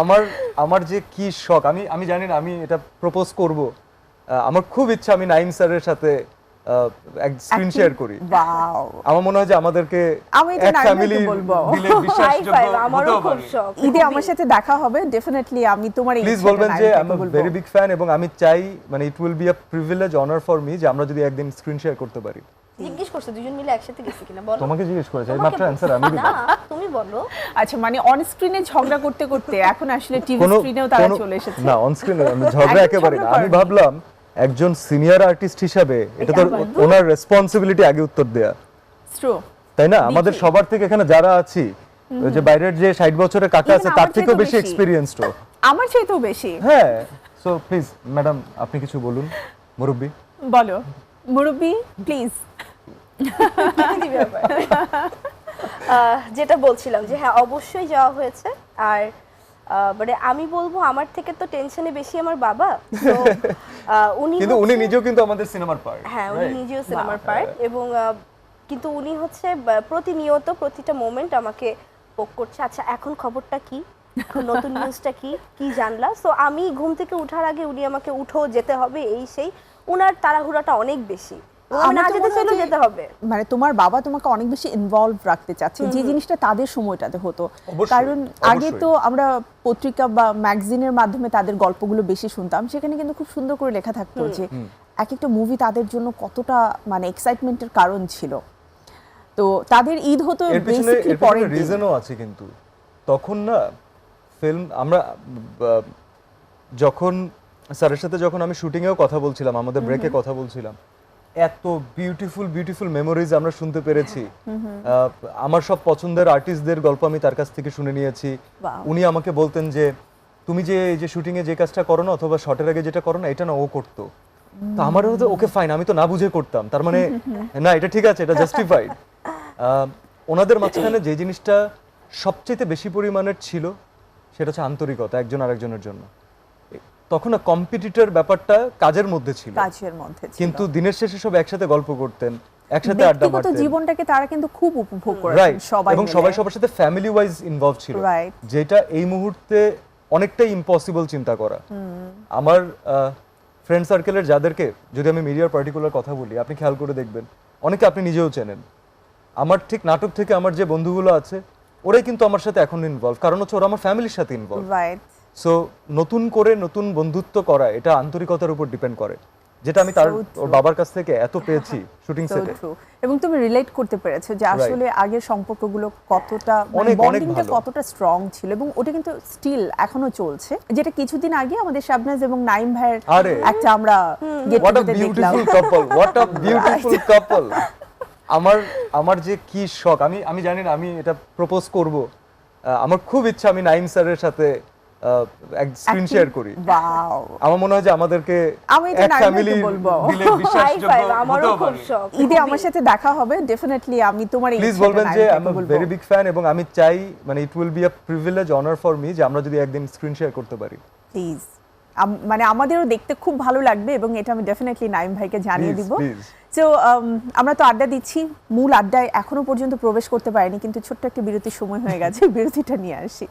আমার আমার যে কি শখ, আমি আমি জানি না আমি এটা প্রপোজ করব। আমার খুব ইচ্ছা আমি নাইম স্যারের সাথে এক স্ক্রিন শেয়ার করি। ওয়াও, আমার মনে হয় যে আমাদেরকে আমি এটা এক নাইমকে ফ্যামিলি বলবো। দিলে বিশ্বাসযোগ্য আমারও হতেও খুব পারে। শখ। ঈদে আমার সাথে দেখা হবে ডেফিনেটলি, আমি তোমার এই প্লিজ ইচ্ছাটা বলবেন যে নাইমকে আই এম বলবো। ভেরি বিগ ফ্যান, এবং আমি চাই মানে it will be a privilege honour for me যে আমরা যদি একদিন স্ক্রিন শেয়ার করতে পারি। জিজ্ঞেস করছো দুজন মিলে একসাথে গেছি কিনা বলো। তোমাকে জিজ্ঞেস করেছি, তোমাকে মাত্র অ্যানসার আমি দিব। না তুমি বলো। আচ্ছা, মানে অন স্ক্রিনে ঝগড়া করতে করতে এখন আসলে টিভি স্ক্রিনেও তারা চলে এসেছে। না, অন স্ক্রিনে ঝগড়া একদম একেবারে না। ঝগড়া আমি করেনি। ভাবলাম একজন সিনিয়র আর্টিস্ট হিসাবে এটা তো ওনার রেসপন্সিবিলিটি আগে উত্তর দেয়া, ট্রু। তাই না? আমাদের সবার থেকে এখানে যারা আছি, ওই যে বাইরের যে 60 বছরের কাকা Even আছে আমার তার থেকেও চাইতেও বেশি বেশি। এক্সপেরিয়েন্সড। আমার চাইতেও বেশি। হ্যাঁ, সো প্লিজ ম্যাডাম আপনি কিছু বলুন, মুরব্বি। বলো মুরব্বি প্লিজ। যেটা বলছিলাম যে হ্যাঁ অবশ্যই যাওয়া হয়েছে। আর মানে আমি বলবো আমার থেকে তো টেনশনে বেশি আমার বাবা। তো উনি কিন্তু উনি নিজেও কিন্তু আমাদের সিনেমার পার্ট। হ্যাঁ উনি নিজেও সিনেমার পার্ট, এবং কিন্তু উনি হচ্ছে প্রতিনিয়ত প্রতিটা মোমেন্ট আমাকে পোক করছে, আচ্ছা এখন খবরটা কি, এখন নতুন নিউজটা কি, কি জানলা। সো আমি ঘুম থেকে ওঠার আগে উনি আমাকে উঠো যেতে হবে এই সেই, ওনার তাড়াহুড়াটা অনেক বেশি, আমি না যেতে চলে যেতে হবে। মানে তোমার বাবা তোমাকে অনেক বেশি ইনভলভ রাখতে চাচ্ছে, যে জিনিসটা তাদের সময়টাতে হতো। অবশ্যই, কারণ আগে অবশ্যই। তো আমরা পত্রিকা বা ম্যাগাজিনের মাধ্যমে তাদের গল্পগুলো বেশি শুনতাম, সেখানে কিন্তু খুব সুন্দর করে লেখা থাকতো যে এক একটা মুভি তাদের জন্য কতটা মানে এক্সাইটমেন্টের কারণ ছিল। তো তাদের ঈদ হতো বেসিক্যালি পরের দিন। রিজনও আছে কিন্তু তখন না ফিল্ম আমরা যখন স্যারের সাথে যখন আমি শুটিং এও কথা বলছিলাম, আমাদের ব্রেকে কথা বলছিলাম, এত বিউটিফুল বিউটিফুল মেমোরিজ আমরা শুনতে পেরেছি। আমার সব পছন্দের আর্টিস্টদের গল্প আমি তার কাছ থেকে শুনে নিয়েছি। উনি আমাকে বলতেন যে তুমি যে এই যে শুটিং এ যে কাজটা করো না, অথবা শটের আগে যেটা করো না, এটা না ও করতো। তো আমারও তো ওকে ফাইন, আমি তো না বুঝে করতাম, তার মানে না এটা ঠিক আছে, এটা জাস্টিফাইড। ওনাদের মাঝখানে যে জিনিসটা সবচেয়ে বেশি পরিমাণের ছিল সেটা হচ্ছে আন্তরিকতা একজন আরেকজনের জন্য। তখন না কম্পিটিটর ব্যাপারটা কাজের মধ্যে ছিল, কাজের মধ্যে ছিল। কিন্তু দিনের শেষে সব একসাথে গল্প করতেন, একসাথে আড্ডা ব্যক্তিগত মারতেন। জীবনটাকে তারা কিন্তু খুব উপভোগ করেছেন রাইট, সবাই এবং মিলে। সবাই সবার সাথে ফ্যামিলি ওয়াইজ ইনভলভ ছিল, Right. যেটা এই মুহূর্তে অনেকটাই ইম্পসিবল চিন্তা করা। আমার ফ্রেন্ড সার্কেলের যাদেরকে যদি আমি মিডিয়ার পার্টিকুলার কথা বলি, আপনি খেয়াল করে দেখবেন অনেকে আপনি নিজেও চেনেন। আমার ঠিক নাটক থেকে আমার যে বন্ধুগুলো আছে ওরাই কিন্তু আমার সাথে এখন ইনভলভ, কারণ হচ্ছে ওরা আমার ফ্যামিলির সাথে ইনভলভ। রাইট। সো নতুন করে নতুন বন্ধুত্ব করা এটা আন্তরিকতার উপর ডিপেন্ড করে, যেটা আমি তার So true. ওর বাবার কাছ থেকে এত পেয়েছি শুটিং So সেটে। true. এবং তুমি রিলেট করতে পেরেছো যে আসলে আগের সম্পর্কগুলো কতটা অনেক বন্ডিংটা ভালো। কতটা স্ট্রং ছিল, এবং ওটা কিন্তু স্টিল এখনো চলছে, যেটা কিছুদিন আগে আমাদের শাবনাজ এবং নাইম ভাইয়ের আরে, একটা আমরা গেট হোয়াট আ টুগেদার দেখলাম। Beautiful couple, what a beautiful couple. আমার যে কি শখ, আমি জানি না আমি এটা প্রপোজ করব। আমার খুব ইচ্ছা আমি নাইম স্যারের সাথে এক স্ক্রিন শেয়ার করি। ওয়াও, আমার মনে হয় যে আমাদেরকে আমি এটা এক নাইমকে ফ্যামিলি বলবো। দিলে বিশ্বাসযোগ্য আমারও হতেও খুব পারে। শখ। ঈদে আমার সাথে দেখা হবে ডেফিনেটলি, আমি তোমার এই প্লিজ ইচ্ছাটা বলবেন যে আই এম নাইমকে বলবো। ভেরি বিগ ফ্যান, এবং আমি চাই মানে it will be a privilege honour for me যে আমরা যদি একদিন স্ক্রিন শেয়ার করতে পারি। প্লিজ, মানে আমাদেরও দেখতে খুব ভালো লাগবে, এবং এটা আমি ডেফিনেটলি নাইম ভাইকে জানিয়ে Please, দিব। please. সো আমরা তো আড্ডা দিচ্ছি, মূল আড্ডায় এখনো পর্যন্ত প্রবেশ করতে পারিনি, কিন্তু ছোট্ট একটা বিরতির সময় হয়ে গেছে, বিরতিটা নিয়ে আসি।